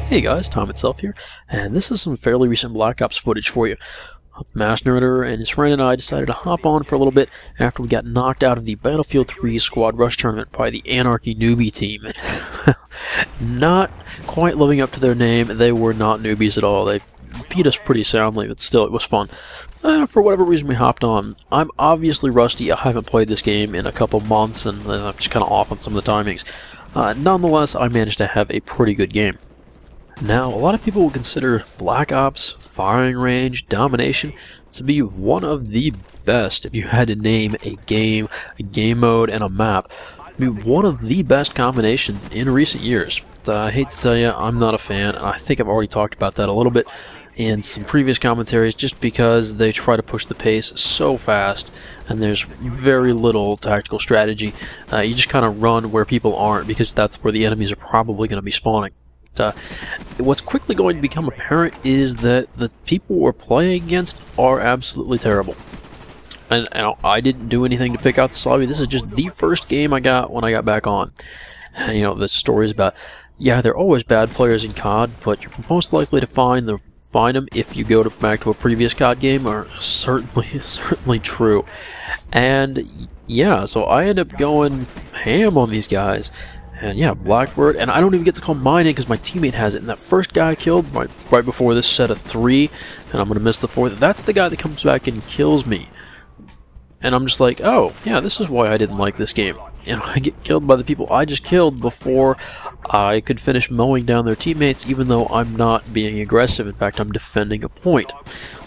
Hey guys, Tom itself here, and this is some fairly recent Black Ops footage for you. Mass Nerder and his friend and I decided to hop on for a little bit after we got knocked out of the Battlefield 3 Squad Rush tournament by the Anarchy newbie team. Not quite living up to their name, they were not newbies at all. They beat us pretty soundly, but still, it was fun. For whatever reason, we hopped on. I'm obviously rusty. I haven't played this game in a couple months, and I'm just kind of off on some of the timings. Nonetheless, I managed to have a pretty good game. Now, a lot of people would consider Black Ops, firing range, domination to be one of the best. If you had to name a game mode, and a map, it'd be one of the best combinations in recent years. I hate to tell you, I'm not a fan, and I think I've already talked about that a little bit in some previous commentaries, just because they try to push the pace so fast, and there's very little tactical strategy. You just kind of run where people aren't, because that's where the enemies are probably going to be spawning. What's quickly going to become apparent is that the people we're playing against are absolutely terrible. And I didn't do anything to pick out this lobby. This is just the first game I got when I got back on. And, you know, this story is about, yeah, there are always bad players in COD, but you're most likely to find them if you go back to a previous COD game are certainly true. And yeah, so I end up going ham on these guys. And yeah, Blackbird, and I don't even get to call mine in because my teammate has it. And that first guy I killed right before this set of 3, and I'm going to miss the 4th, that's the guy that comes back and kills me. And I'm just like, oh, yeah, this is why I didn't like this game. You know, I get killed by the people I just killed before I could finish mowing down their teammates, even though I'm not being aggressive. In fact, I'm defending a point.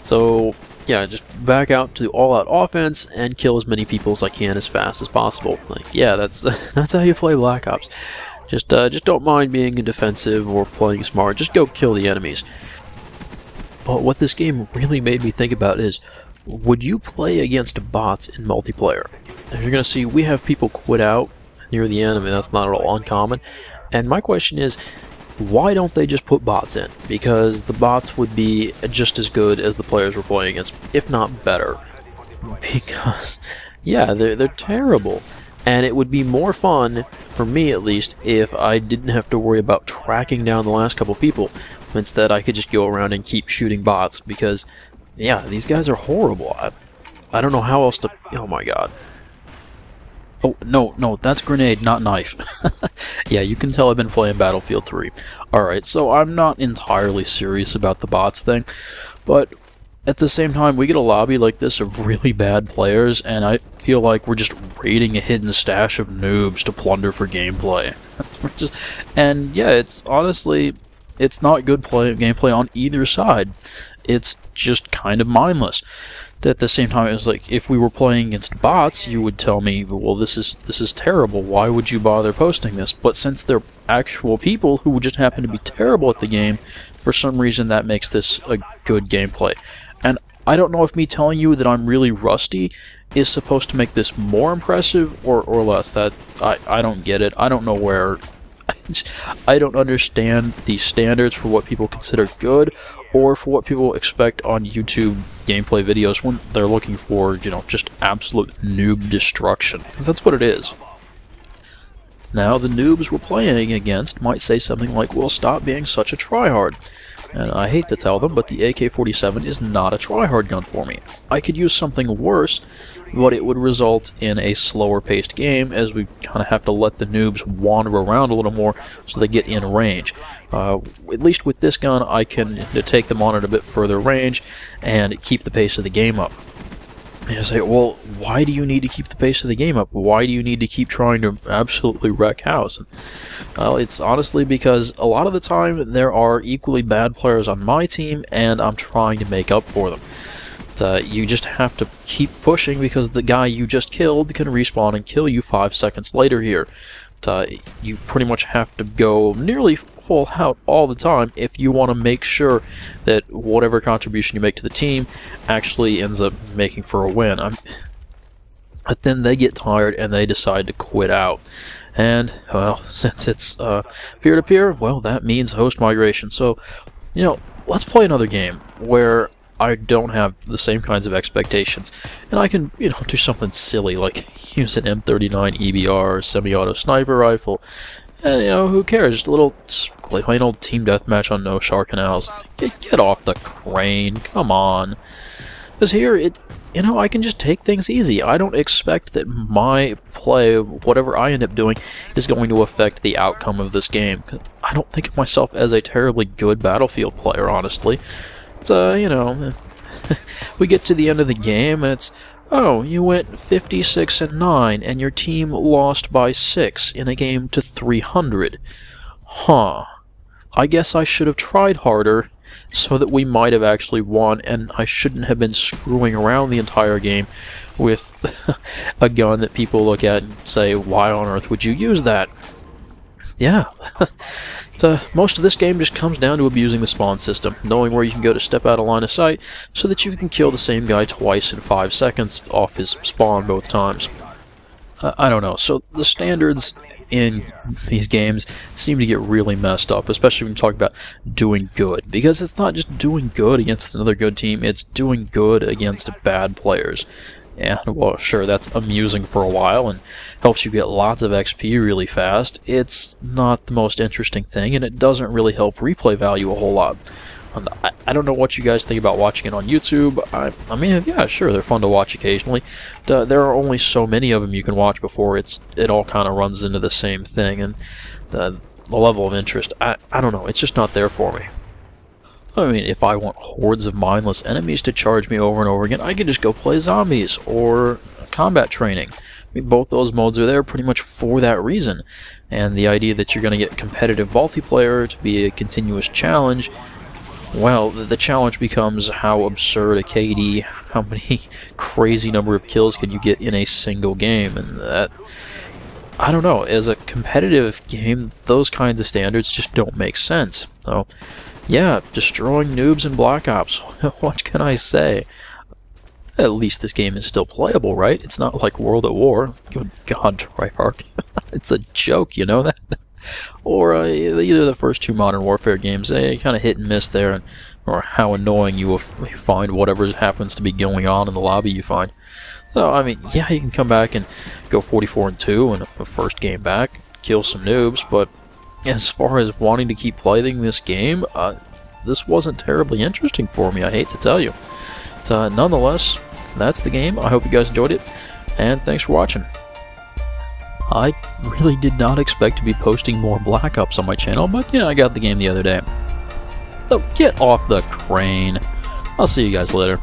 So yeah, just back out to all-out offense and kill as many people as I can as fast as possible. Like, yeah, that's that's how you play Black Ops. Just don't mind being defensive or playing smart. Just go kill the enemies. But what this game really made me think about is, would you play against bots in multiplayer? As you're going to see, we have people quit out near the end. I mean, that's not at all uncommon. And my question is, why don't they just put bots in? Because the bots would be just as good as the players we're playing against, if not better. Because, yeah, they're terrible. And it would be more fun, for me at least, if I didn't have to worry about tracking down the last couple people. Instead, I could just go around and keep shooting bots, because, yeah, these guys are horrible. I don't know how else to... Oh my god. Oh, no, that's grenade, not knife. Yeah, you can tell I've been playing Battlefield 3. Alright, so I'm not entirely serious about the bots thing, but at the same time, we get a lobby like this of really bad players, and I feel like we're just raiding a hidden stash of noobs to plunder for gameplay. And yeah, it's honestly, it's not good gameplay on either side. It's just kind of mindless. At the same time, it was like, if we were playing against bots, you would tell me, well, this is terrible, why would you bother posting this? But since they're actual people who would just happen to be terrible at the game, for some reason that makes this a good gameplay. And I don't know if me telling you that I'm really rusty is supposed to make this more impressive or less. That I don't get it. I don't know where... I don't understand the standards for what people consider good, or for what people expect on YouTube gameplay videos when they're looking for, you know, just absolute noob destruction. Because that's what it is. Now, the noobs we're playing against might say something like, well, stop being such a tryhard. And I hate to tell them, but the AK-47 is not a tryhard gun for me. I could use something worse, but it would result in a slower paced game, as we kind of have to let the noobs wander around a little more so they get in range. At least with this gun, I can take them on at a bit further range and keep the pace of the game up. You say, well, why do you need to keep the pace of the game up? Why do you need to keep trying to absolutely wreck house? Well, it's honestly because a lot of the time there are equally bad players on my team, and I'm trying to make up for them. You just have to keep pushing, because the guy you just killed can respawn and kill you 5 seconds later here. You pretty much have to go nearly full out all the time if you want to make sure that whatever contribution you make to the team actually ends up making for a win. But then they get tired and they decide to quit out. And, well, since it's peer-to-peer, well, that means host migration. So, you know, let's play another game where I don't have the same kinds of expectations, and I can, you know, do something silly like use an M39 EBR semi-auto sniper rifle And, you know, who cares? Just a little plain old team deathmatch on No Shark Canals. Get off the crane. Come on. Because here, you know, I can just take things easy. I don't expect that my play, whatever I end up doing, is going to affect the outcome of this game. I don't think of myself as a terribly good Battlefield player, honestly. It's, you know, we get to the end of the game, and it's, oh, you went 56-9, and your team lost by 6 in a game to 300. Huh. I guess I should have tried harder, so that we might have actually won, and I shouldn't have been screwing around the entire game with a gun that people look at and say, why on earth would you use that? Yeah. Most of this game just comes down to abusing the spawn system, knowing where you can go to step out of line of sight, so that you can kill the same guy twice in 5 seconds off his spawn both times. I don't know, so the standards in these games seem to get really messed up, especially when you talk about doing good, because it's not just doing good against another good team, it's doing good against bad players. Yeah, well, sure, that's amusing for a while and helps you get lots of XP really fast. It's not the most interesting thing, and it doesn't really help replay value a whole lot. And I don't know what you guys think about watching it on YouTube. I mean, yeah, sure, they're fun to watch occasionally. There are only so many of them you can watch before it all kind of runs into the same thing, and the level of interest, I don't know, it's just not there for me. I mean, if I want hordes of mindless enemies to charge me over and over again, I could just go play zombies or combat training. I mean, both those modes are there pretty much for that reason. And the idea that you're going to get competitive multiplayer to be a continuous challenge, well, the challenge becomes how absurd a KD, how many crazy number of kills can you get in a single game, and that, I don't know, as a competitive game, those kinds of standards just don't make sense. So, yeah, destroying noobs in Black Ops, what can I say? At least this game is still playable, right? It's not like World at War. Good God, Treyarch. It's a joke, you know that? Or either the first 2 Modern Warfare games, they kind of hit and miss there, or how annoying you will find whatever happens to be going on in the lobby you find. So, I mean, yeah, you can come back and go 44-2 in a first game back, kill some noobs, but as far as wanting to keep playing this game, this wasn't terribly interesting for me, I hate to tell you. But, nonetheless, that's the game. I hope you guys enjoyed it, and thanks for watching. I really did not expect to be posting more Black Ops on my channel, but yeah, I got the game the other day. So get off the crane. I'll see you guys later.